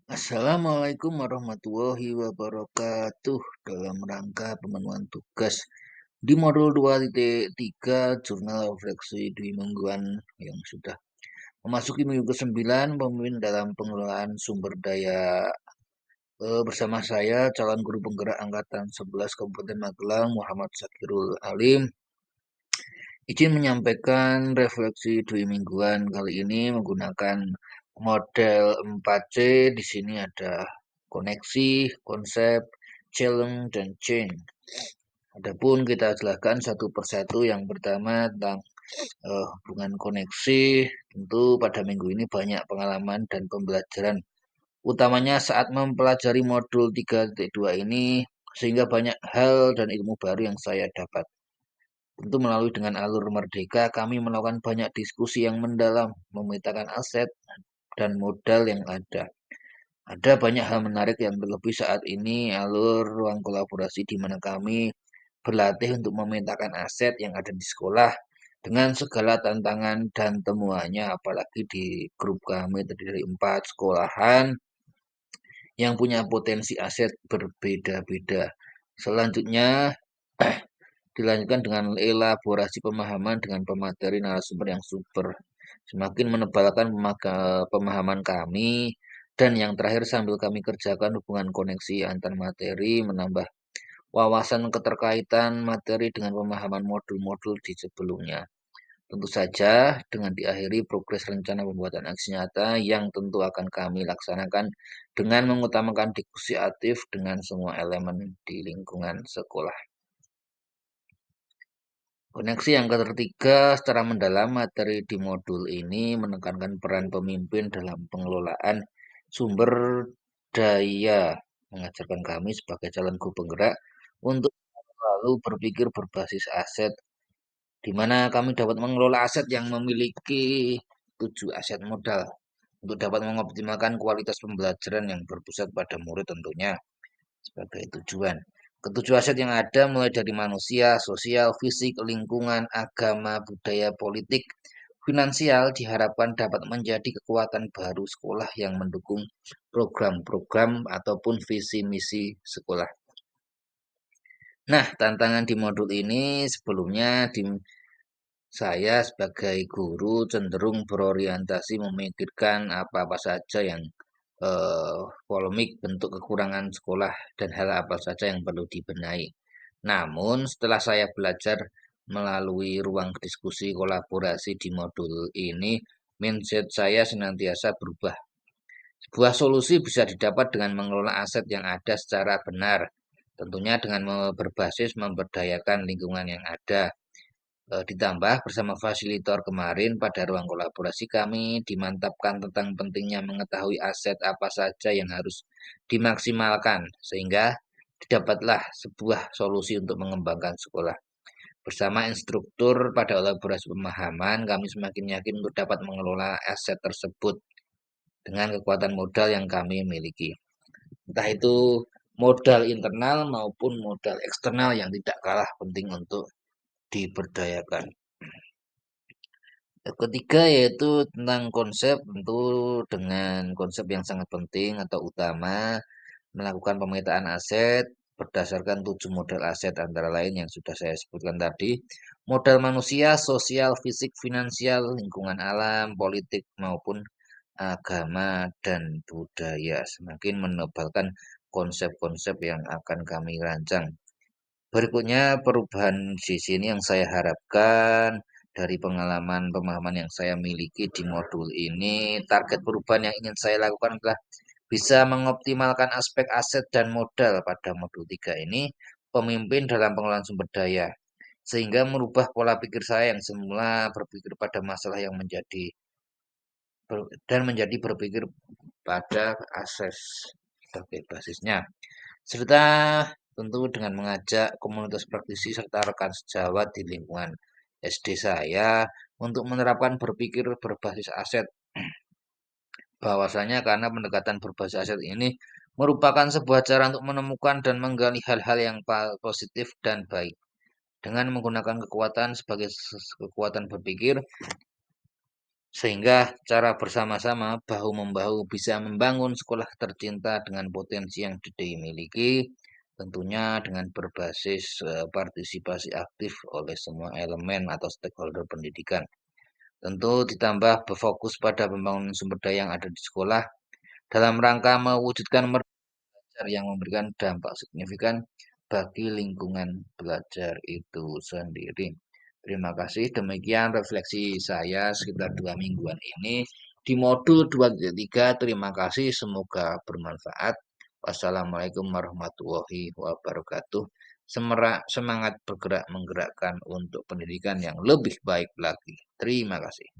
Assalamualaikum warahmatullahi wabarakatuh. Dalam rangka pemenuhan tugas di modul 2.3 jurnal refleksi dwi mingguan yang sudah memasuki minggu ke-9, pemimpin dalam pengelolaan sumber daya bersama saya calon guru penggerak angkatan 11 Kabupaten Magelang Muhammad Sakirul Alim. Izin menyampaikan refleksi dwi mingguan kali ini menggunakan model 4C. Di sini ada koneksi, konsep, challenge, dan change. Adapun kita jelaskan satu persatu. Yang pertama tentang hubungan koneksi. Tentu pada minggu ini banyak pengalaman dan pembelajaran, utamanya saat mempelajari modul 3.2 ini, sehingga banyak hal dan ilmu baru yang saya dapat. Tentu melalui dengan alur merdeka, kami melakukan banyak diskusi yang mendalam, memetakan aset dan modal yang ada. Ada banyak hal menarik yang terlebih saat ini alur ruang kolaborasi di mana kami berlatih untuk memetakan aset yang ada di sekolah dengan segala tantangan dan temuannya, apalagi di grup kami terdiri dari 4 sekolahan yang punya potensi aset berbeda-beda. Selanjutnya dilanjutkan dengan elaborasi pemahaman dengan pemateri narasumber yang super, semakin menebalkan pemahaman kami. Dan yang terakhir, sambil kami kerjakan hubungan koneksi antar materi, menambah wawasan keterkaitan materi dengan pemahaman modul-modul di sebelumnya. Tentu saja dengan diakhiri progres rencana pembuatan aksi nyata yang tentu akan kami laksanakan dengan mengutamakan diskusi aktif dengan semua elemen di lingkungan sekolah. Koneksi yang ketiga, secara mendalam materi di modul ini menekankan peran pemimpin dalam pengelolaan sumber daya, mengajarkan kami sebagai calon guru penggerak untuk selalu berpikir berbasis aset, di mana kami dapat mengelola aset yang memiliki 7 aset modal untuk dapat mengoptimalkan kualitas pembelajaran yang berpusat pada murid tentunya sebagai tujuan. Ketujuh aset yang ada mulai dari manusia, sosial, fisik, lingkungan, agama, budaya, politik, finansial diharapkan dapat menjadi kekuatan baru sekolah yang mendukung program-program ataupun visi misi sekolah. Nah, tantangan di modul ini sebelumnya saya sebagai guru cenderung berorientasi memikirkan apa-apa saja yang polemik, bentuk kekurangan sekolah, dan hal apa saja yang perlu dibenahi. Namun, setelah saya belajar melalui ruang diskusi kolaborasi di modul ini, mindset saya senantiasa berubah. Sebuah solusi bisa didapat dengan mengelola aset yang ada secara benar, tentunya dengan berbasis memberdayakan lingkungan yang ada. Ditambah bersama fasilitor kemarin pada ruang kolaborasi kami dimantapkan tentang pentingnya mengetahui aset apa saja yang harus dimaksimalkan, sehingga didapatlah sebuah solusi untuk mengembangkan sekolah. Bersama instruktur pada elaborasi pemahaman, kami semakin yakin untuk dapat mengelola aset tersebut dengan kekuatan modal yang kami miliki. Entah itu modal internal maupun modal eksternal yang tidak kalah penting untuk diberdayakan. Yang ketiga yaitu tentang konsep, tentu dengan konsep yang sangat penting atau utama, melakukan pemetaan aset berdasarkan 7 model aset antara lain yang sudah saya sebutkan tadi. Modal manusia, sosial, fisik, finansial, lingkungan alam, politik, maupun agama dan budaya. Semakin menebalkan konsep-konsep yang akan kami rancang. Berikutnya perubahan di sini yang saya harapkan dari pengalaman pemahaman yang saya miliki di modul ini, target perubahan yang ingin saya lakukan adalah bisa mengoptimalkan aspek aset dan modal pada modul 3 ini, pemimpin dalam pengelolaan sumber daya, sehingga merubah pola pikir saya yang semula berpikir pada masalah yang menjadi berpikir pada ases sebagai basisnya. Serta tentu dengan mengajak komunitas praktisi serta rekan sejawat di lingkungan SD saya untuk menerapkan berpikir berbasis aset. Bahwasanya karena pendekatan berbasis aset ini merupakan sebuah cara untuk menemukan dan menggali hal-hal yang positif dan baik. Dengan menggunakan kekuatan sebagai kekuatan berpikir, sehingga cara bersama-sama bahu-membahu bisa membangun sekolah tercinta dengan potensi yang dimiliki, tentunya dengan berbasis partisipasi aktif oleh semua elemen atau stakeholder pendidikan. Tentu ditambah berfokus pada pembangunan sumber daya yang ada di sekolah dalam rangka mewujudkan belajar yang memberikan dampak signifikan bagi lingkungan belajar itu sendiri. Terima kasih. Demikian refleksi saya sekitar 2 mingguan ini di modul 2.3. Terima kasih. Semoga bermanfaat. Wassalamualaikum warahmatullahi wabarakatuh. Semangat bergerak menggerakkan untuk pendidikan yang lebih baik lagi. Terima kasih.